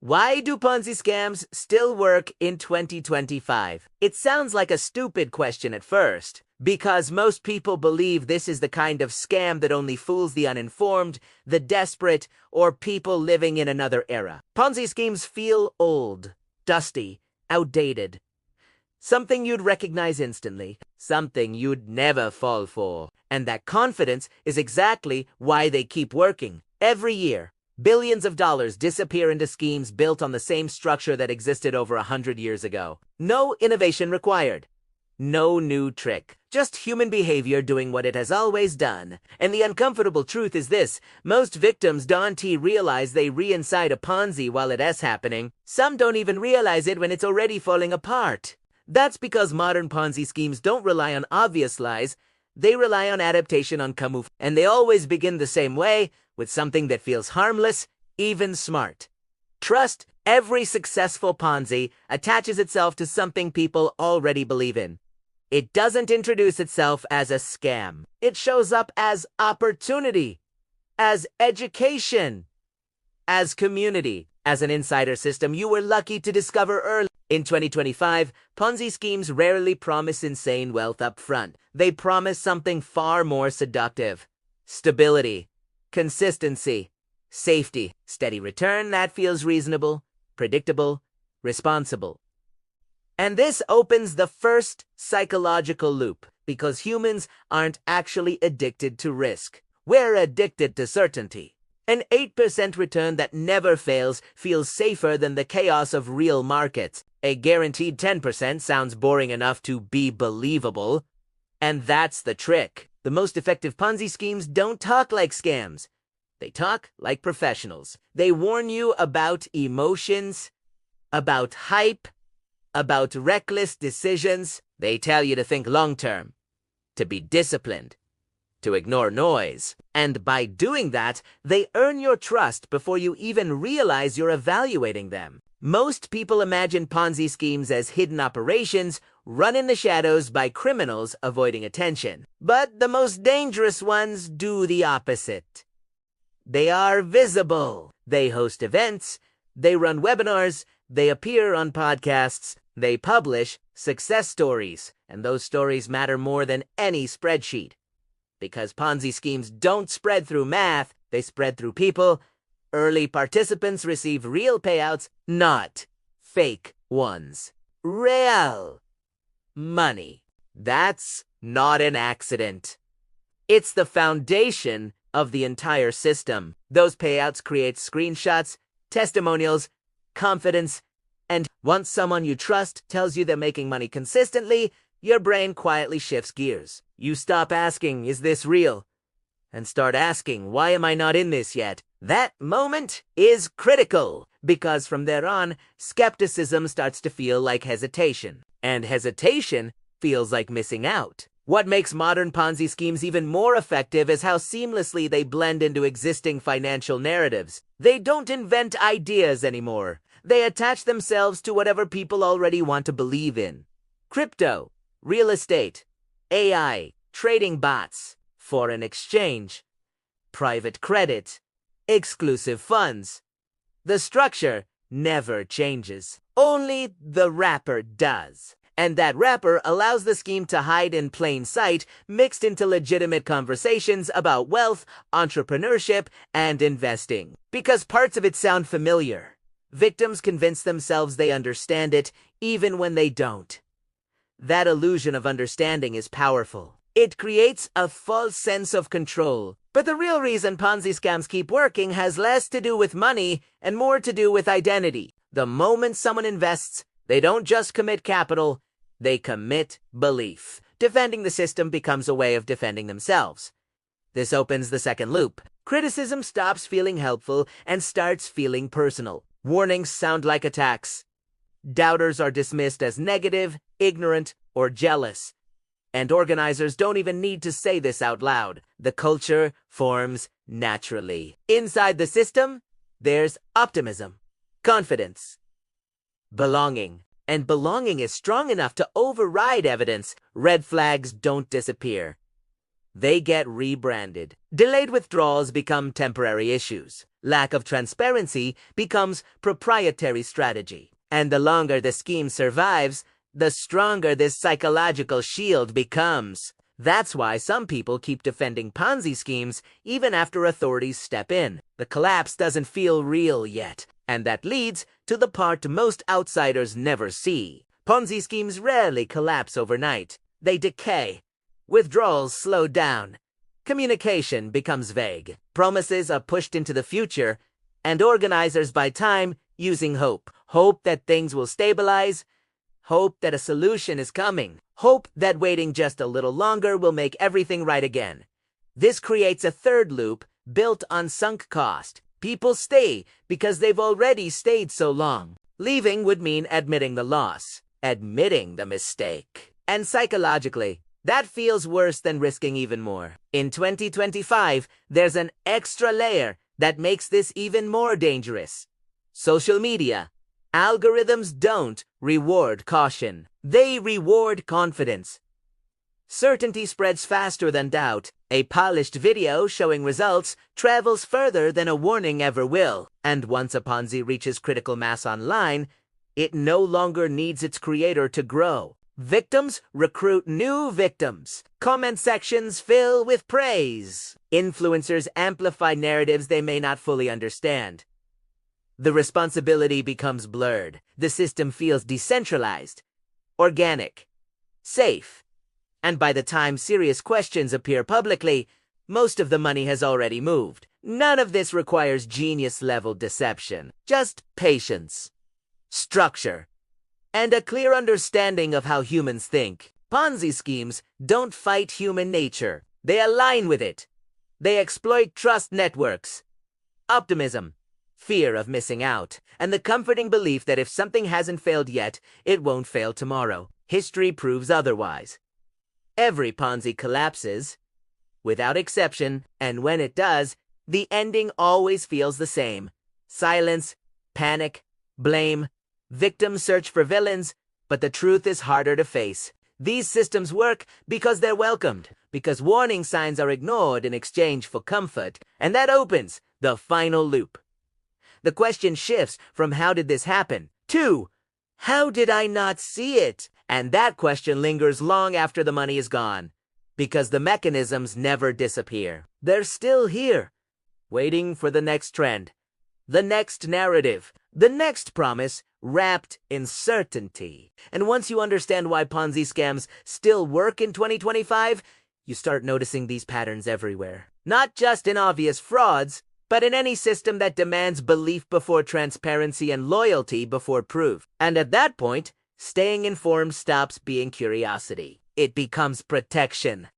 Why do Ponzi scams still work in 2025? It sounds like a stupid question at first, because most people believe this is the kind of scam that only fools the uninformed, the desperate, or people living in another era. Ponzi schemes feel old, dusty, outdated. Something you'd recognize instantly, something you'd never fall for. And that confidence is exactly why they keep working. Every year, billions of dollars disappear into schemes built on the same structure that existed over 100 years ago. No innovation required. No new trick. Just human behavior doing what it has always done. And the uncomfortable truth is this: most victims don't realize they re-inside a Ponzi while it is happening. Some don't even realize it when it's already falling apart. That's because modern Ponzi schemes don't rely on obvious lies. They rely on adaptation, on camouflage. And they always begin the same way, with something that feels harmless, even smart. Trust. Every successful Ponzi attaches itself to something people already believe in. It doesn't introduce itself as a scam. It shows up as opportunity, as education, as community, as an insider system you were lucky to discover early. In 2025, Ponzi schemes rarely promise insane wealth up front. They promise something far more seductive: stability, consistency, safety, steady return that feels reasonable, predictable, responsible. And this opens the first psychological loop, because humans aren't actually addicted to risk. We're addicted to certainty. An 8% return that never fails feels safer than the chaos of real markets. A guaranteed 10% sounds boring enough to be believable. And that's the trick. The most effective Ponzi schemes don't talk like scams. They talk like professionals. They warn you about emotions, about hype, about reckless decisions. They tell you to think long-term, to be disciplined, to ignore noise. And by doing that, they earn your trust before you even realize you're evaluating them. Most people imagine Ponzi schemes as hidden operations run in the shadows by criminals avoiding attention. But the most dangerous ones do the opposite. They are visible. They host events. They run webinars. They appear on podcasts. They publish success stories. And those stories matter more than any spreadsheet. Because Ponzi schemes don't spread through math, they spread through people. Early participants receive real payouts, not fake ones. Real money. That's not an accident. It's the foundation of the entire system. Those payouts create screenshots, testimonials, confidence, and once someone you trust tells you they're making money consistently, your brain quietly shifts gears. You stop asking, "Is this real?" and start asking, "Why am I not in this yet?" That moment is critical, because from there on, skepticism starts to feel like hesitation. And hesitation feels like missing out. What makes modern Ponzi schemes even more effective is how seamlessly they blend into existing financial narratives. They don't invent ideas anymore. They attach themselves to whatever people already want to believe in. Crypto, real estate, AI, trading bots, foreign exchange, private credit, exclusive funds. The structure never changes. Only the wrapper does. And that wrapper allows the scheme to hide in plain sight, mixed into legitimate conversations about wealth, entrepreneurship, and investing. Because parts of it sound familiar. Victims convince themselves they understand it, even when they don't. That illusion of understanding is powerful. It creates a false sense of control. But the real reason Ponzi scams keep working has less to do with money and more to do with identity. The moment someone invests, they don't just commit capital, they commit belief. Defending the system becomes a way of defending themselves. This opens the second loop. Criticism stops feeling helpful and starts feeling personal. Warnings sound like attacks. Doubters are dismissed as negative, ignorant, or jealous. And organizers don't even need to say this out loud. The culture forms naturally. Inside the system, there's optimism, confidence, belonging. And belonging is strong enough to override evidence. Red flags don't disappear. They get rebranded. Delayed withdrawals become temporary issues. Lack of transparency becomes proprietary strategy. And the longer the scheme survives, the stronger this psychological shield becomes. That's why some people keep defending Ponzi schemes even after authorities step in. The collapse doesn't feel real yet, and that leads to the part most outsiders never see. Ponzi schemes rarely collapse overnight. They decay. Withdrawals slow down. Communication becomes vague. Promises are pushed into the future, and organizers buy time using hope. Hope that things will stabilize. Hope that a solution is coming. Hope that waiting just a little longer will make everything right again. This creates a third loop built on sunk cost. People stay because they've already stayed so long. Leaving would mean admitting the loss, admitting the mistake. And psychologically, that feels worse than risking even more. In 2025, there's an extra layer that makes this even more dangerous. Social media. Algorithms don't reward caution. They reward confidence. Certainty spreads faster than doubt. A polished video showing results travels further than a warning ever will. And once a Ponzi reaches critical mass online, it no longer needs its creator to grow. Victims recruit new victims. Comment sections fill with praise. Influencers amplify narratives they may not fully understand. The responsibility becomes blurred. The system feels decentralized, organic, safe. And by the time serious questions appear publicly, most of the money has already moved. None of this requires genius-level deception. Just patience, structure, and a clear understanding of how humans think. Ponzi schemes don't fight human nature. They align with it. They exploit trust networks, optimism, fear of missing out, and the comforting belief that if something hasn't failed yet, it won't fail tomorrow. History proves otherwise. Every Ponzi collapses, without exception, and when it does, the ending always feels the same. Silence, panic, blame. Victims search for villains, but the truth is harder to face. These systems work because they're welcomed, because warning signs are ignored in exchange for comfort, and that opens the final loop. The question shifts from how did this happen to how did I not see it? And that question lingers long after the money is gone, because the mechanisms never disappear. They're still here, waiting for the next trend, the next narrative, the next promise wrapped in certainty. And once you understand why Ponzi scams still work in 2025, you start noticing these patterns everywhere. Not just in obvious frauds, but in any system that demands belief before transparency and loyalty before proof. And at that point, staying informed stops being curiosity. It becomes protection.